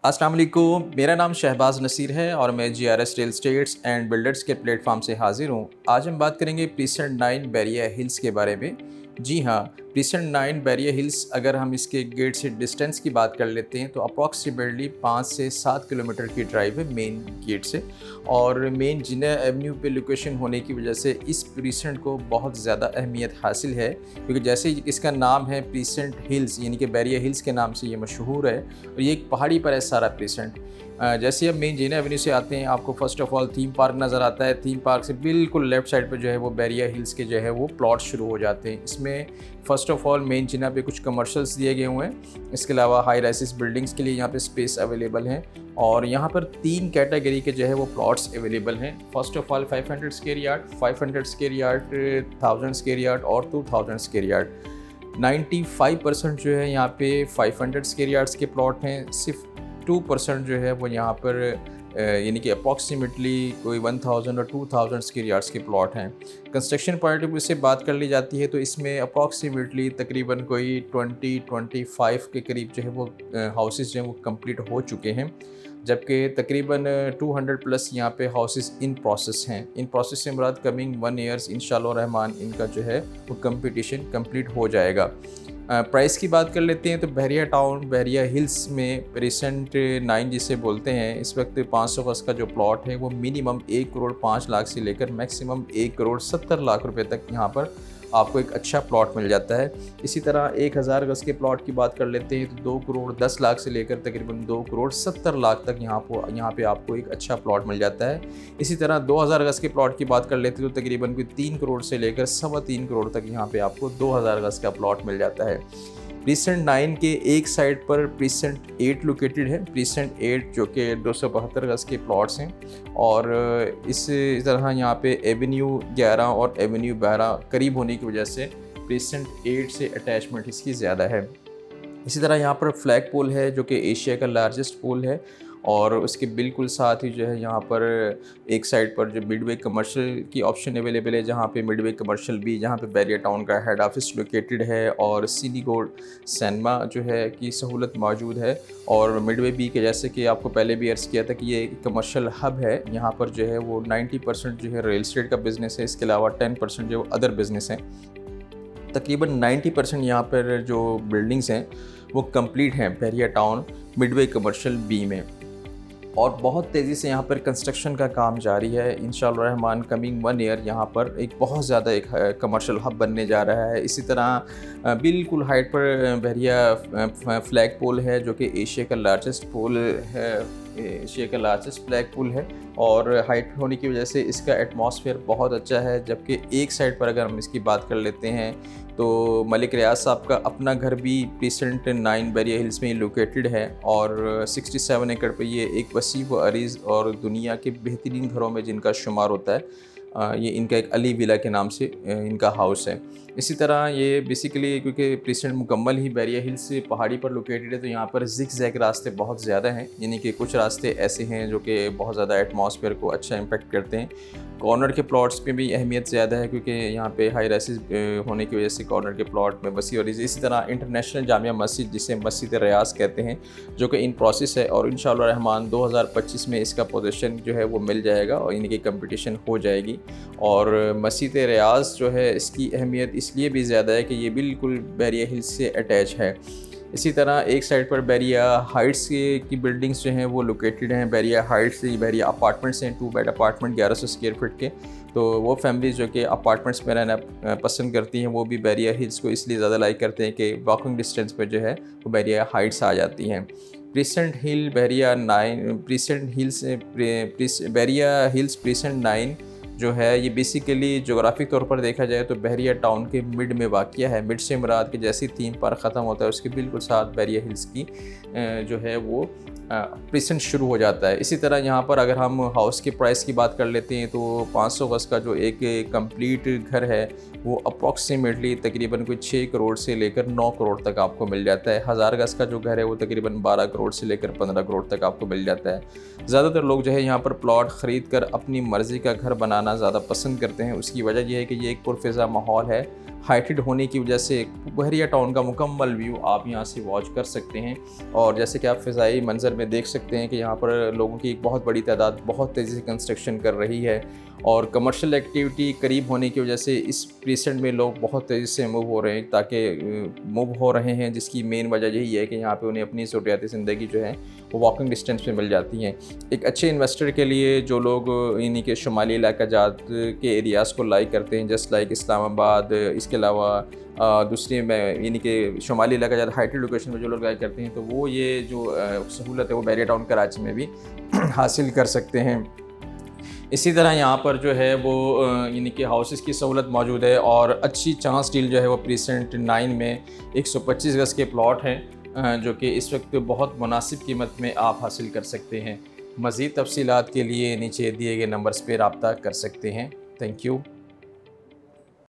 अस्सलाम वालेकुम, मेरा नाम शहबाज नसीर है और मैं GRS real estates and builders के प्लेटफॉर्म से हाजिर हूँ। आज हम बात करेंगे प्रीसेंट 9 बैरिया हिल्स के बारे में। जी हाँ, प्रीसेंट 9 बैरिया हिल्स अगर हम इसके गेट से डिस्टेंस की बात कर लेते हैं तो अप्रॉक्सीमेटली 5 से 7 किलोमीटर की ड्राइव है मेन गेट से। और मेन जिना एवेन्यू पे लोकेशन होने की वजह से इस प्रीसेंट को बहुत ज़्यादा अहमियत हासिल है, क्योंकि जैसे ही इसका नाम है प्रीसेंट हिल्स, यानी कि बैरिया हिल्स के नाम से ये मशहूर है और ये एक पहाड़ी पर है सारा प्रीसेंट। जैसे अब मेन जीना एवेन्यू से आते हैं, आपको first of all theme park नज़र आता है। थीम पार्क से बिल्कुल लेफ्ट साइड पर जो है वो बैरिया हिल्स के जो है वो प्लॉट शुरू हो जाते हैं। इसमें फ़र्स्ट ऑफ ऑल मेन जिना पे कुछ कमर्शियल्स दिए गए हुए हैं। इसके अलावा हाई राइसिस बिल्डिंग्स के लिए यहाँ पे स्पेस अवेलेबल है और यहाँ पर 3 कैटेगरी के जो है वो प्लॉट्स अवेलेबल हैं। First of all 500 square yard, 500 square yard, 1000 square yard और 2000 स्क्वायर यार्ड। 95% जो है यहाँ पे 500 स्क्वायर यार्ड्स के प्लॉट हैं। सिर्फ 2% जो है वो यहाँ पर यानी कि अप्रॉक्सीमेटली कोई 1000 और 2000 स्क्वायर यार्ड्स के प्लॉट हैं। कंस्ट्रक्शन पॉइंट ऑफ व्यू से बात कर ली जाती है तो इसमें अप्रॉक्सीमेटली तकरीबन कोई 20-25 के करीब जो है वो हाउसेस जो हैं वो कंप्लीट हो चुके हैं, जबकि तकरीबन 200 प्लस यहाँ पे हाउसेस इन प्रोसेस हैं। इन प्रोसेस से मुराद कमिंग 1 ईयर्स इंशाल्लाह रहमान इनका जो है वो कंपटीशन कंप्लीट हो जाएगा। प्राइस की बात कर लेते हैं तो बहरिया टाउन बैरिया हिल्स में प्रीसेंट 9 जिसे बोलते हैं, इस वक्त 500 गज़ का जो प्लॉट है वो मिनिमम 1 करोड़ 5 लाख से लेकर मैक्सिमम 1 करोड़ 70 लाख रुपए तक यहाँ पर आपको एक अच्छा प्लॉट मिल जाता है। इसी तरह 1000 गज़ के प्लॉट की बात कर लेते हैं तो 2 करोड़ 10 लाख से लेकर तकरीबन 2 करोड़ 70 लाख तक यहाँ पे आपको एक अच्छा प्लॉट मिल जाता है। इसी तरह 2000 गज़ के प्लॉट की बात कर लेते हैं तो तकरीबन कोई 3 करोड़ से लेकर 3.25 करोड़ तक यहाँ पे आपको 2000 गज़ का प्लॉट मिल जाता है। प्रीसेंट 9 के एक साइड पर प्रीसेंट 8 लोकेटेड है। प्रीसेंट 8 जो कि 272 गज़ के प्लॉट्स हैं और इस तरह यहाँ पे एवेन्यू 11 और एवेन्यू 12 करीब होने की वजह से प्रीसेंट 8 से अटैचमेंट इसकी ज़्यादा है। इसी तरह यहाँ पर फ्लैग पोल है जो कि एशिया का लार्जेस्ट पोल है और उसके बिल्कुल साथ ही जो है यहाँ पर एक साइड पर जो मिडवे कमर्शियल की ऑप्शन अवेलेबल है, जहाँ पे मिडवे कमर्शियल भी, जहाँ पे बैरिया टाउन का हेड ऑफिस लोकेटेड है और सीनी गोल्ड सिनेमा जो है की सहूलत मौजूद है। और मिडवे बी के जैसे कि आपको पहले भी अर्ज़ किया था कि ये कमर्शियल हब है, यहाँ पर जो है वो 90% जो है रियल एस्टेट का बिज़नेस है, इसके अलावा 10% जो अदर बिज़नेस हैं। तकरीबन 90% यहाँ पर जो बिल्डिंग्स हैं वो कंप्लीट हैं Bairia town midway commercial B में और बहुत तेज़ी से यहाँ पर कंस्ट्रक्शन का काम जारी है। इंशाअल्लाह रहमान कमिंग 1 ईयर यहाँ पर एक बहुत ज़्यादा एक कमर्शियल हब बनने जा रहा है। इसी तरह बिल्कुल हाइट पर बैरिया फ्लैग पोल है जो कि एशिया का लार्जेस्ट पोल है, एशिया का लार्जेस्ट फ्लैग पोल है और हाइट होने की वजह से इसका एटमॉस्फेयर बहुत अच्छा है। जबकि एक साइड पर अगर हम इसकी बात कर लेते हैं तो मलिक रियाज साहब का अपना घर भी प्रीसेंट 9 बैरिया हिल्स में लोकेटेड है और 67 एकड़ पर ये एक वसी व अरीज़ और दुनिया के बेहतरीन घरों में जिनका शुमार होता है। ये इनका एक अली विला के नाम से इनका हाउस है। इसी तरह ये बेसिकली क्योंकि प्रीसेंट मुकम्मल ही बैरिया हिल्स से पहाड़ी पर लोकेटेड है तो यहाँ पर जिग जैग रास्ते बहुत ज़्यादा हैं, यानी कि कुछ रास्ते ऐसे हैं जो कि बहुत ज़्यादा एटमॉस्फेयर को अच्छा इम्पेक्ट करते हैं। कॉर्नर के प्लॉट्स पे भी अहमियत ज़्यादा है क्योंकि यहाँ पे हाई राइसिस होने की वजह से कॉर्नर के प्लॉट में वसी और इसी तरह इंटरनेशनल जामिया मस्जिद जिसे मस्जिद रियाज कहते हैं जो कि इन प्रोसेस है और इंशाअल्लाह रहमान 2025 में इसका पोजीशन जो है वो मिल जाएगा और इनकी कंपटीशन हो जाएगी। और मस्जिद रियाज जो है इसकी अहमियत इसलिए भी ज़्यादा है कि ये बिल्कुल बैरिया हिल्स से अटैच है। इसी तरह एक साइड पर बैरिया हाइट्स की बिल्डिंग्स जो हैं वो लोकेटेड हैं। बैरिया हाइट्स बैरिया अपार्टमेंट्स हैं, 2 बेड अपार्टमेंट 1100 स्क्वायर फीट के। तो वो फैमिलीज़ जो कि अपार्टमेंट्स में रहना पसंद करती हैं वो भी बैरिया हिल्स को इसलिए ज़्यादा लाइक करते हैं कि वॉकिंग डिस्टेंस पर जो है वो बैरिया हाइट्स आ जाती हैं। प्रीसेंट हिल बैरिया 9 प्रीसेंट हिल्स बैरिया हिल्स प्रीसेंट 9 जो है ये बेसिकली जोग्राफिक तौर पर देखा जाए तो बहरिया टाउन के मिड में वाक़िया है। मिड से मुराद के जैसे थीम पार्क ख़त्म होता है उसके बिल्कुल साथ बहरिया हिल्स की जो है वो प्रीसेंट शुरू हो जाता है। इसी तरह यहाँ पर अगर हम हाउस के प्राइस की बात कर लेते हैं तो 500 गज़ का जो एक कंप्लीट घर है वो अप्रॉक्सीमेटली तकरीबन कोई 6 करोड़ से लेकर 9 करोड़ तक आपको मिल जाता है। 1000 गज़ का जो घर है वो तकरीबन 12 करोड़ से लेकर 15 करोड़ तक आपको मिल जाता है। ज़्यादातर लोग जो है यहाँ पर प्लॉट ख़रीद कर अपनी मर्ज़ी का घर बनाना ज़्यादा पसंद करते हैं। उसकी वजह यह है कि ये एक पुरफ़िज़ा माहौल है हाइटेड होने की वजह से बहरिया टाउन का मुकम्मल व्यू आप यहाँ से वॉच कर सकते हैं। और जैसे कि आप फ़िज़ाई मंज़र में देख सकते हैं कि यहाँ पर लोगों की एक बहुत बड़ी तादाद बहुत तेज़ी से कंस्ट्रक्शन कर रही है और कमर्शियल एक्टिविटी करीब होने की वजह से इस प्रीसेंट में लोग बहुत तेज़ी से मूव हो रहे हैं, ताकि मूव हो रहे हैं, जिसकी मेन वजह यही है कि यहाँ पे उन्हें अपनी ज़रूरियाती ज़िंदगी जो है वो वॉकिंग डिस्टेंस पे मिल जाती हैं। एक अच्छे इन्वेस्टर के लिए जो लोग इन्हीं के शुमाली इलाका जात के एरियाज़ को लाइक करते हैं, जस्ट लाइक इस्लामाबाद, इसके अलावा दूसरी में यानी कि शुमाली इलाका ज़्यादा हाइटेड लोकेशन में जो लोग लाइक करते हैं, तो वो ये जो सहूलत है वो बैरिया टाउन कराची में भी हासिल कर सकते हैं। इसी तरह यहाँ पर जो है वो यानी कि हाउसेस की सहूलत मौजूद है और अच्छी चांस डील जो है वो प्रीसेंट 9 में 125 गज़ के प्लॉट हैं, जो कि इस वक्त बहुत मुनासिब कीमत में आप हासिल कर सकते हैं। मज़ीद तफसीलात के लिए नीचे दिए गए नंबर्स पर रब्ता कर सकते हैं। Thank you.